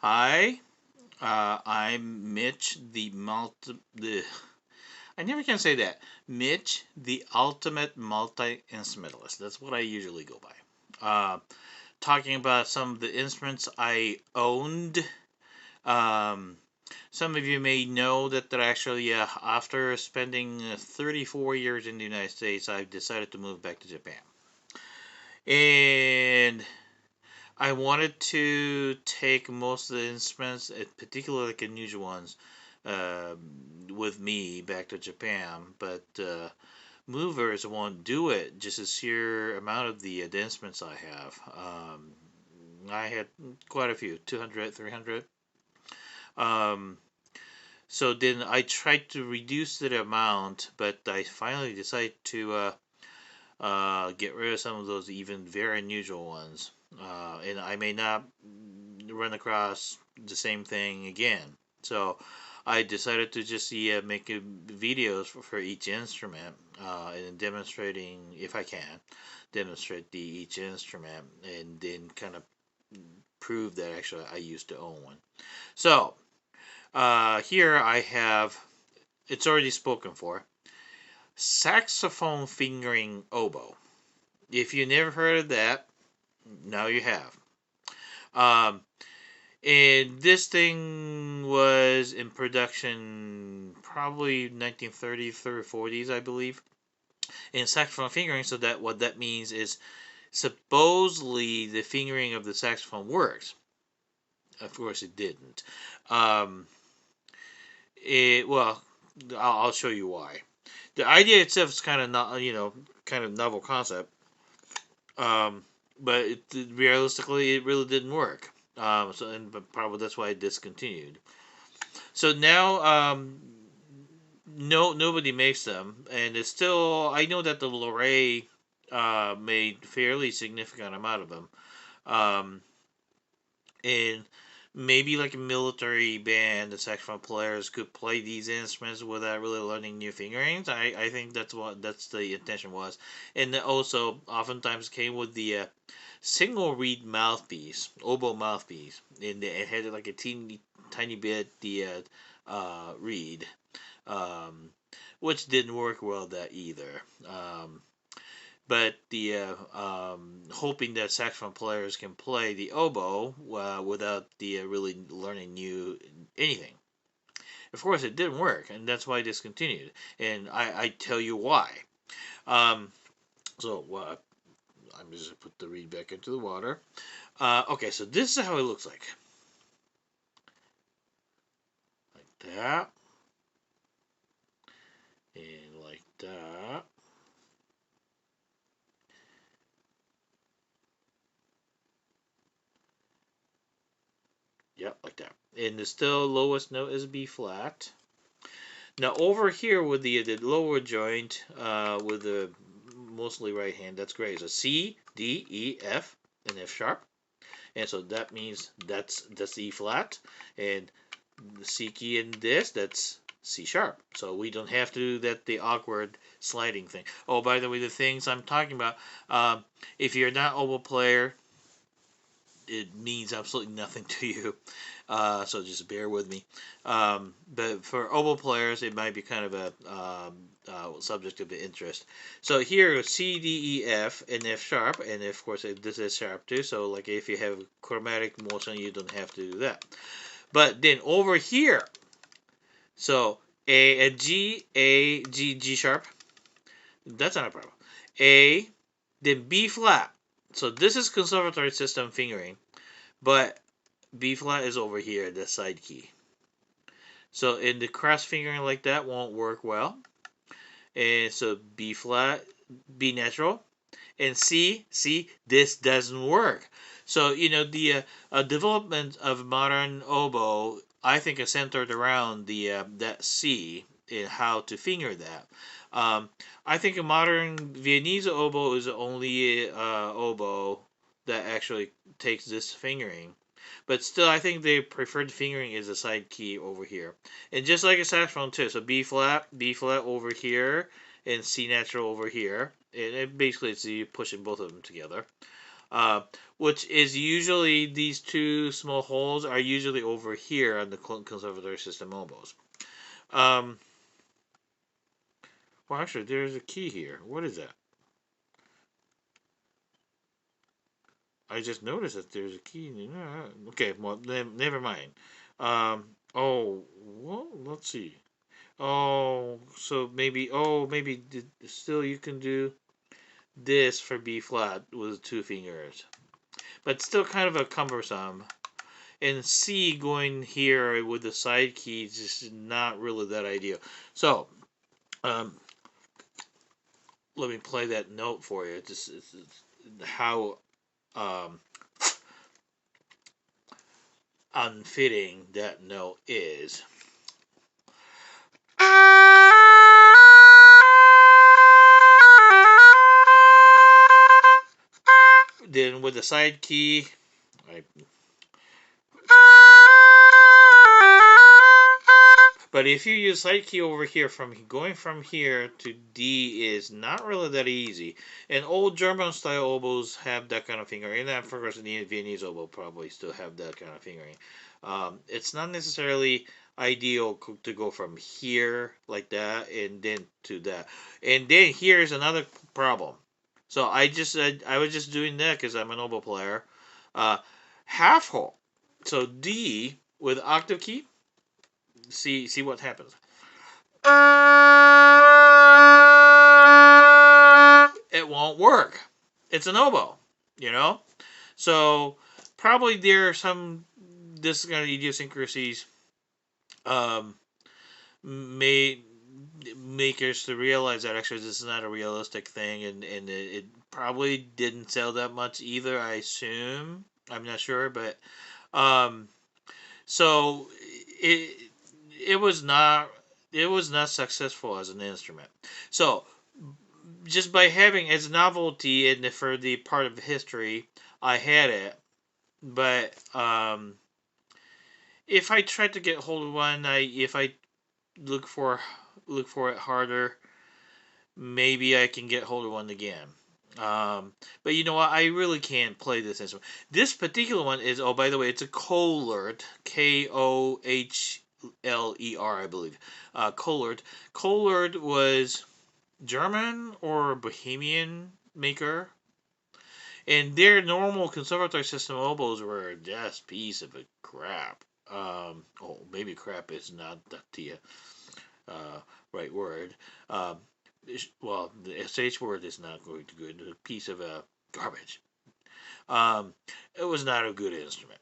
Hi, I'm Mitch, I never can say that. Mitch, the ultimate multi-instrumentalist. That's what I usually go by. Talking about some of the instruments I owned. Um, some of you may know that actually, after spending 34 years in the United States, I've decided to move back to Japan. And I wanted to take most of the instruments, particularly like unusual ones, uh, with me back to Japan, but movers won't do it. Just the sheer amount of the instruments I have. I had quite a few, 200, 300. Um, so then I tried to reduce the amount, but I finally decided to get rid of some of those even very unusual ones. And I may not run across the same thing again. So I decided to just make videos for each instrument and demonstrating, if I can, demonstrate each instrument and then kind of prove that actually I used to own one. So here I have, it's already spoken for, saxophone fingering oboe. If you never heard of that, now you have. Um, and this thing was in production probably 1930s, 40s, I believe, in saxophone fingering. So that what that means is supposedly the fingering of the saxophone works. Of course, it didn't. Um, well, I'll show you why. The idea itself is kind of not, kind of novel concept. Um, but realistically, it really didn't work. But probably that's why it discontinued. So now, nobody makes them, and it's still. I know that the Loray made fairly significant amount of them, um, and maybe like a military band, the saxophone players could play these instruments without really learning new fingerings. I think that's the intention was, and also oftentimes came with the single reed mouthpiece, oboe mouthpiece, and it had like a teeny tiny bit reed, um, which didn't work well that either. But the hoping that saxophone players can play the oboe without the really learning new anything. Of course, it didn't work, and that's why I discontinued. And I tell you why. Um, so I'm just gonna put the reed back into the water. Okay, so this is how it looks like that, and like that. Yep, like that. And the still lowest note is B flat. Now over here with the lower joint, with the mostly right hand, that's great. So C, D, E, F, and F sharp, and so that means that's E flat, and the C key in this, that's C sharp. So we don't have to do the awkward sliding thing. Oh, by the way, the things I'm talking about, if you're not oboe player, it means absolutely nothing to you. So just bear with me. But for oboe players, it might be kind of a subject of interest. So here, C, D, E, F, and F sharp, and of course this is sharp too. So like if you have chromatic motion, you don't have to do that. But then over here, so A, G sharp. That's not a problem. A, then B flat. So this is conservatory system fingering, but B flat is over here, the side key. So in the cross fingering like that won't work well. And so B flat, B natural, and C, this doesn't work. So the development of modern oboe, I think, is centered around the that C and how to finger that. I think a modern Viennese oboe is the only oboe that actually takes this fingering. But still, I think the preferred fingering is a side key over here. And just like a saxophone too. So B flat over here, and C natural over here. And basically it's you pushing both of them together. which is usually these two small holes are usually over here on the conservatory system oboes. Well, actually, there's a key here. What is that? I just noticed that there's a key. Okay, well, never mind. Oh, well, let's see. Oh, so maybe, still you can do this for B flat with 2 fingers. But still kind of a cumbersome. And C going here with the side keys is just not really that ideal. So, um, let me play that note for you. It's how um, unfitting that note is. Then with the side key, I but if you use side key over here, from going from here to D is not really that easy. And old German style oboes have that kind of fingering. And of course, the Viennese oboe probably still have that kind of fingering. It's not necessarily ideal to go from here like that and then to that. And then here's another problem. So I was just doing that because I'm an oboe player. Uh, Half hole. So D with octave key. See what happens. It won't work. It's an oboe, you know. So probably there are some this kind of idiosyncrasies um, may make us to realize that actually this is not a realistic thing, and it probably didn't sell that much either. I assume. I'm not sure, but um, so it it was not successful as an instrument. So just by having as novelty and for the part of history, I had it. But if I tried to get hold of one, if I look for it harder, maybe I can get hold of one again. But you know what? I really can't play this instrument. This particular one is, oh, by the way, it's a Kohlert, Kohller, I believe. Kohlert. Kohlert was German or Bohemian maker, and their normal conservatory system oboes were just a piece of a crap. Maybe crap is not the uh, right word. Um, well, the sh word is not going to good. A piece of garbage. Um, it was not a good instrument.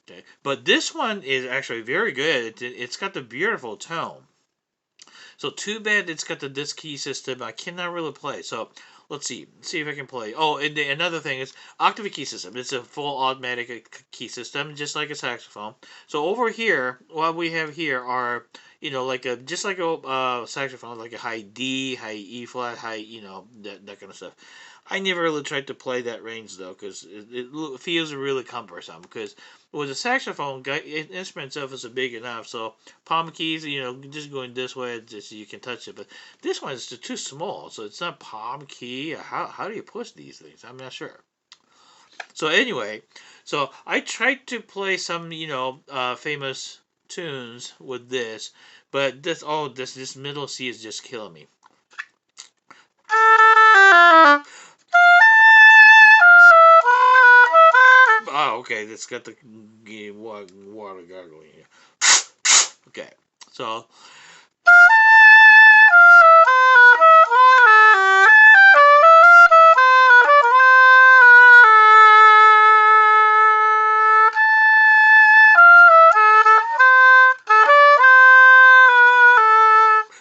Okay, but this one is actually very good. It's got the beautiful tone. So too bad it's got the disc key system. I cannot really play. So let's see. See if I can play. Oh, and another thing is octave key system. It's a full automatic key system, just like a saxophone. So over here, what we have here are like just like a saxophone, like a high D, high E flat, high that kind of stuff. I never really tried to play that range though, because it feels really cumbersome. Because with a saxophone, instrument itself is big enough, so palm keys, just going this way, just you can touch it. But this one is too small, so it's not palm key. How do you push these things? I'm not sure. So anyway, so I tried to play some famous tunes with this, but this middle C is just killing me. Oh, okay. It's got the water gargling here. Okay, so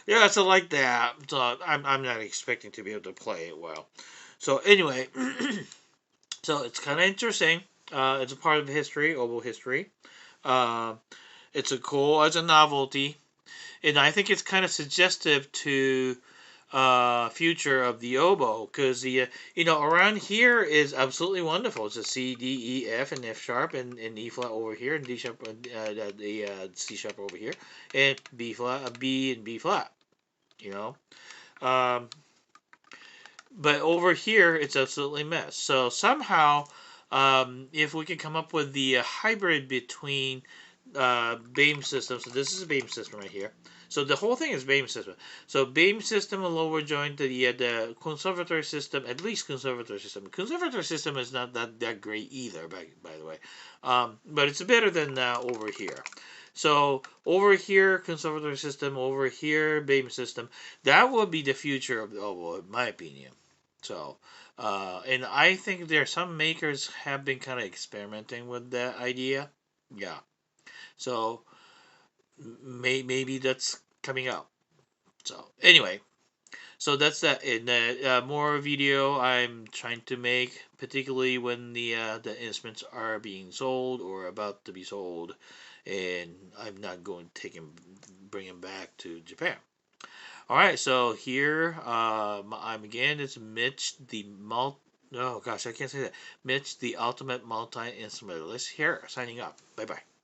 yeah, so like that. So I'm not expecting to be able to play it well. So anyway, so it's kind of interesting. It's a part of history, oboe history. Uh, it's a cool as a novelty, and I think it's kind of suggestive to future of the oboe, because the around here is absolutely wonderful. It's a C, D, E, F, and F sharp, and E flat over here, and D sharp, the C sharp over here, and B flat, B and B flat. You know, um, but over here it's absolutely mess. So somehow if we can come up with the hybrid between beam system. So this is a beam system right here. So the whole thing is beam system. So beam system, a lower joint, the conservatory system, at least conservatory system. Conservatory system is not that great either, by the way. But it's better than over here. So over here, conservatory system. Over here, beam system. That will be the future of the oboe, in my opinion. So, and I think there are some makers have been kind of experimenting with that idea. Yeah. So maybe that's coming out. So anyway, so that's that. In the more video I'm trying to make, particularly when the instruments are being sold or about to be sold, and I'm not going to bring them back to Japan. All right, so here I'm again. It's Mitch the Oh gosh, I can't say that. Mitch the ultimate multi instrumentalist here, signing up. Bye bye.